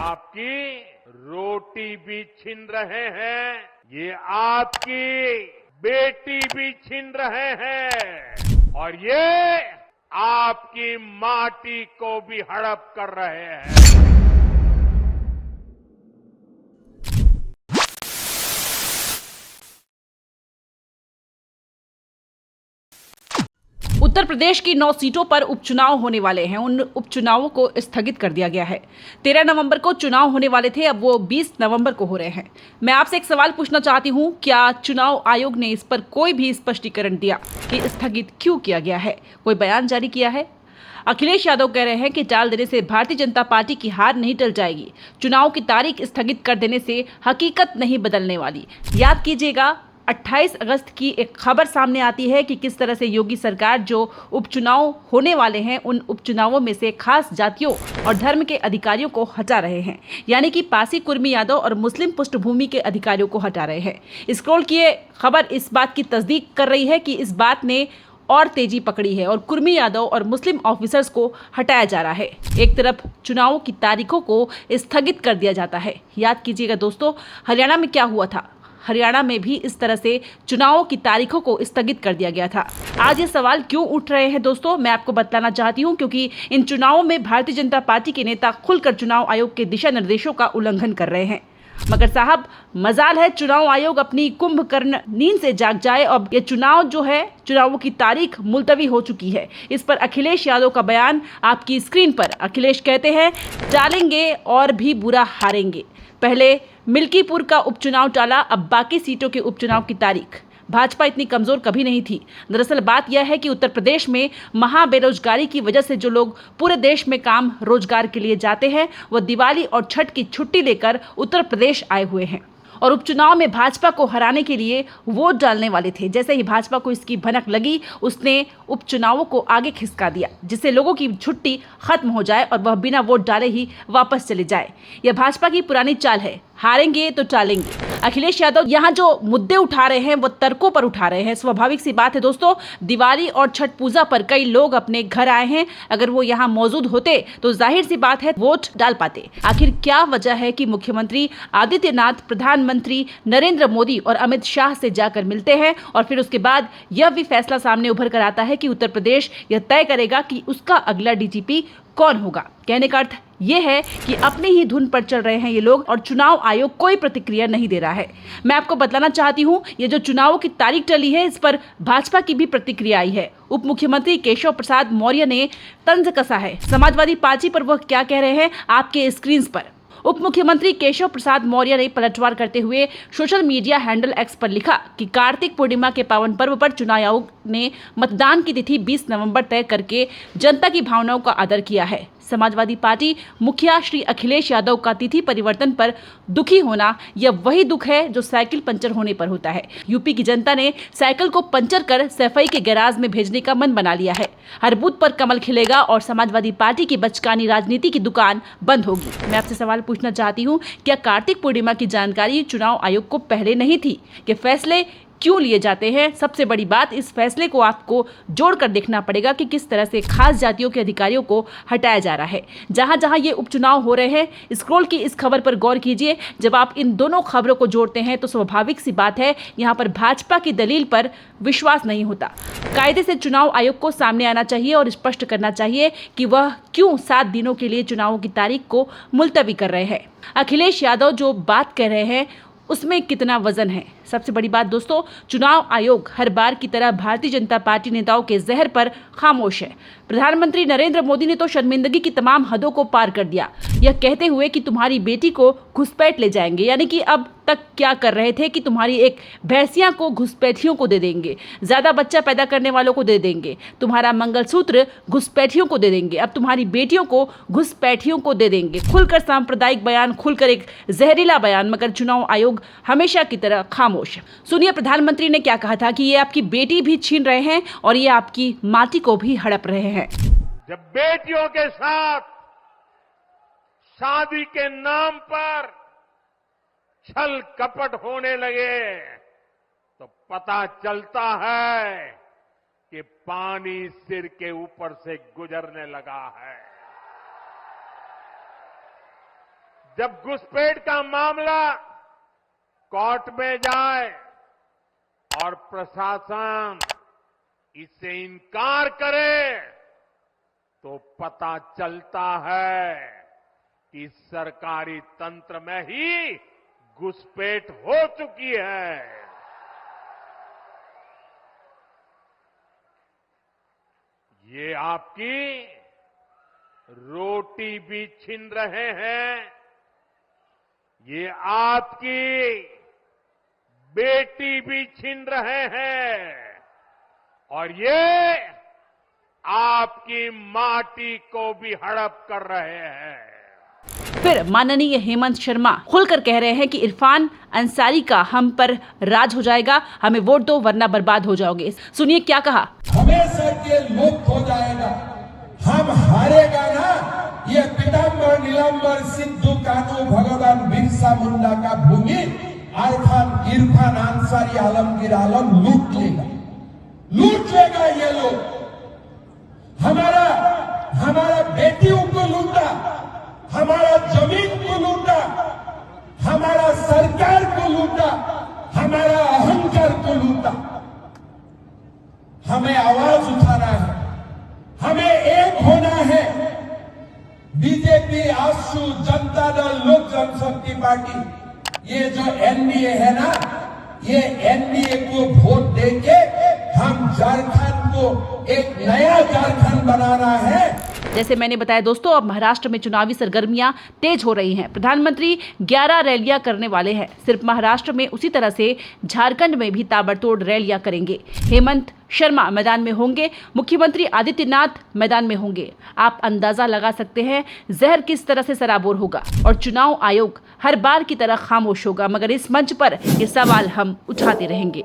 आपकी रोटी भी छीन रहे हैं, ये आपकी बेटी भी छीन रहे हैं और ये आपकी माटी को भी हड़प कर रहे हैं। उत्तर प्रदेश की 9 सीटों पर उपचुनाव होने वाले हैं। उन उपचुनावों को स्थगित कर दिया गया है। 13 नवंबर को चुनाव होने वाले थे, अब वो 20 नवंबर को हो रहे हैं। मैं आपसे एक सवाल पूछना चाहती हूं, क्या चुनाव आयोग ने इस पर कोई भी स्पष्टीकरण दिया कि स्थगित क्यों किया गया है? कोई बयान जारी किया है? अखिलेश यादव कह रहे हैं कि टाल देने से भारतीय जनता पार्टी की हार नहीं टल जाएगी। चुनाव की तारीख स्थगित कर देने से हकीकत नहीं बदलने वाली। याद कीजिएगा, 28 अगस्त की एक खबर सामने आती है कि किस तरह से योगी सरकार जो उपचुनाव होने वाले हैं, उन उपचुनावों में से खास जातियों और धर्म के अधिकारियों को हटा रहे हैं। यानी कि पासी, कुर्मी, यादव और मुस्लिम पृष्ठभूमि के अधिकारियों को हटा रहे हैं। स्क्रॉल किए खबर इस बात की तस्दीक कर रही है कि इस बात ने और तेजी पकड़ी है और कुर्मी, यादव और मुस्लिम ऑफिसर्स को हटाया जा रहा है। एक तरफ चुनावों की तारीखों को स्थगित कर दिया जाता है। याद कीजिएगा दोस्तों, हरियाणा में क्या हुआ था? हरियाणा में भी इस तरह से चुनावों की तारीखों को स्थगित कर दिया गया था। आज ये सवाल क्यों उठ रहे हैं दोस्तों, मैं आपको बताना चाहती हूं, क्योंकि इन चुनावों में भारतीय जनता पार्टी के नेता खुलकर चुनाव आयोग के दिशा निर्देशों का उल्लंघन कर रहे हैं। मगर साहब, मजाल है चुनाव आयोग अपनी कुंभकर्ण नींद से जाग जाए। अब ये चुनाव जो है, चुनावों की तारीख मुलतवी हो चुकी है। इस पर अखिलेश यादव का बयान आपकी स्क्रीन पर। अखिलेश कहते हैं, टालेंगे और भी बुरा हारेंगे। पहले मिल्कीपुर का उपचुनाव टाला, अब बाकी सीटों के उपचुनाव की तारीख। भाजपा इतनी कमजोर कभी नहीं थी। दरअसल बात यह है कि उत्तर प्रदेश में महा बेरोजगारी की वजह से जो लोग पूरे देश में काम रोजगार के लिए जाते हैं, वो दिवाली और छठ की छुट्टी लेकर उत्तर प्रदेश आए हुए हैं और उपचुनाव में भाजपा को हराने के लिए वोट डालने वाले थे। जैसे ही भाजपा को इसकी भनक लगी, उसने उपचुनावों को आगे खिसका दिया, जिससे लोगों की छुट्टी खत्म हो जाए और वह बिना वोट डाले ही वापस चले जाए। यह भाजपा की पुरानी चाल है, हारेंगे तो टालेंगे। अखिलेश यादव यहाँ जो मुद्दे उठा रहे हैं वो तर्कों पर उठा रहे हैं। स्वाभाविक सी बात है दोस्तों, दिवाली और छठ पूजा पर कई लोग अपने घर आए हैं। अगर वो यहाँ मौजूद होते तो जाहिर सी बात है वोट डाल पाते। आखिर क्या वजह है कि मुख्यमंत्री आदित्यनाथ प्रधानमंत्री नरेंद्र मोदी और अमित शाह से जाकर मिलते हैं और फिर उसके बाद यह भी फैसला सामने उभर कर आता है कि उत्तर प्रदेश यह तय करेगा कि उसका अगला डीजीपी कौन होगा। कहने का अर्थ यह है कि अपनी ही धुन पर चल रहे हैं ये लोग और चुनाव आयोग कोई प्रतिक्रिया नहीं दे रहा है। मैं आपको बताना चाहती हूं, ये जो चुनावों की तारीख टली है, इस पर भाजपा की भी प्रतिक्रिया आई है। उप मुख्यमंत्री केशव प्रसाद मौर्य ने तंज कसा है। समाजवादी पार्टी पर वह क्या कह रहे हैं, आपके स्क्रीन पर। उप मुख्यमंत्री केशव प्रसाद मौर्य ने पलटवार करते हुए सोशल मीडिया हैंडल एक्स पर लिखा कि कार्तिक पूर्णिमा के पावन पर्व पर चुनाव आयोग ने मतदान की तिथि 20 नवंबर तय करके जनता की भावनाओं का आदर किया है। समाजवादी पार्टी मुखिया श्री अखिलेश यादव का तिथि परिवर्तन पर दुखी होना, यह वही दुख है जो साइकिल पंचर होने पर होता है। यूपी की जनता ने साइकिल को पंचर कर सफाई के गैराज में भेजने का मन बना लिया है। हर बूथ पर कमल खिलेगा और समाजवादी पार्टी की बचकानी राजनीति की दुकान बंद होगी। मैं आपसे सवाल पूछना चाहती हूँ, क्या कार्तिक पूर्णिमा की जानकारी चुनाव आयोग को पहले नहीं थी? कि फैसले क्यों लिए जाते हैं? सबसे बड़ी बात, इस फैसले को आपको जोड़कर देखना पड़ेगा कि किस तरह से खास जातियों के अधिकारियों को हटाया जा रहा है। जहां जहां ये उपचुनाव हो रहे हैं, स्क्रॉल की इस खबर पर गौर कीजिए। जब आप इन दोनों खबरों को जोड़ते हैं तो स्वाभाविक सी बात है, यहाँ पर भाजपा की दलील पर विश्वास नहीं होता। कायदे से चुनाव आयोग को सामने आना चाहिए और स्पष्ट करना चाहिए कि वह क्यों 7 दिनों के लिए चुनावों की तारीख को मुलतवी कर रहे हैं। अखिलेश यादव जो बात कह रहे हैं उसमें कितना वजन है? सबसे बड़ी बात दोस्तों, चुनाव आयोग हर बार की तरह भारतीय जनता पार्टी नेताओं के जहर पर खामोश है। प्रधानमंत्री नरेंद्र मोदी ने तो शर्मिंदगी की तमाम हदों को पार कर दिया, यह कहते हुए कि तुम्हारी बेटी को घुसपैठ ले जाएंगे। यानी कि अब तक क्या कर रहे थे कि तुम्हारी एक भैंसिया को घुसपैठियों को दे देंगे, ज्यादा बच्चा पैदा करने वालों को दे देंगे, तुम्हारा मंगलसूत्र घुसपैठियों को दे देंगे, अब तुम्हारी बेटियों को घुसपैठियों को दे देंगे। खुलकर सांप्रदायिक बयान, खुलकर एक जहरीला बयान, मगर चुनाव आयोग हमेशा की तरह खामोश। सुनिए प्रधानमंत्री ने क्या कहा था कि ये आपकी बेटी भी छीन रहे हैं और ये आपकी माटी को भी हड़प रहे हैं। जब बेटियों के साथ शादी के नाम पर छल कपट होने लगे तो पता चलता है कि पानी सिर के ऊपर से गुजरने लगा है। जब घुसपैठ का मामला कोर्ट में जाए और प्रशासन इससे इनकार करे तो पता चलता है कि सरकारी तंत्र में ही घुसपैठ हो चुकी है। ये आपकी रोटी भी छीन रहे हैं, ये आपकी बेटी भी छीन रहे हैं और ये आपकी माटी को भी हड़प कर रहे हैं। फिर माननीय हेमंत शर्मा खुलकर कह रहे हैं कि इरफान अंसारी का हम पर राज हो जाएगा, हमें वोट दो वरना बर्बाद हो जाओगे। सुनिए क्या कहा। हमेशा के लुप्त हो जाएगा, हम हारेगा ना। ये पीताम्बर नीलांबर सिद्धू कानू भगवान बिरसा मुंडा का भूमि इरफान अंसारी आलमगीर आलम लूट लेगा ये लोग। हमारा बेटियों को लूटा, हमारा जमीन को लूटा, हमारा सरकार को लूटा, हमारा अहंकार को लूटा। हमें आवाज उठाना है, हमें एक होना है। बीजेपी, आजसू, जनता दल, लोक जनशक्ति पार्टी, ये जो एनडीए है ना, ये एनडीए को वोट देके हम झारखंड को एक नया झारखंड बनाना है। जैसे मैंने बताया दोस्तों, अब महाराष्ट्र में चुनावी सरगर्मियां तेज हो रही हैं। प्रधानमंत्री 11 रैलियां करने वाले हैं। सिर्फ महाराष्ट्र में, उसी तरह से झारखंड में भी ताबड़तोड़ रैलियां करेंगे। हेमंत शर्मा मैदान में होंगे, मुख्यमंत्री आदित्यनाथ मैदान में होंगे। आप अंदाजा लगा सकते हैं जहर किस तरह से सराबोर होगा और चुनाव आयोग हर बार की तरह खामोश होगा। मगर इस मंच पर ये सवाल हम उठाते रहेंगे।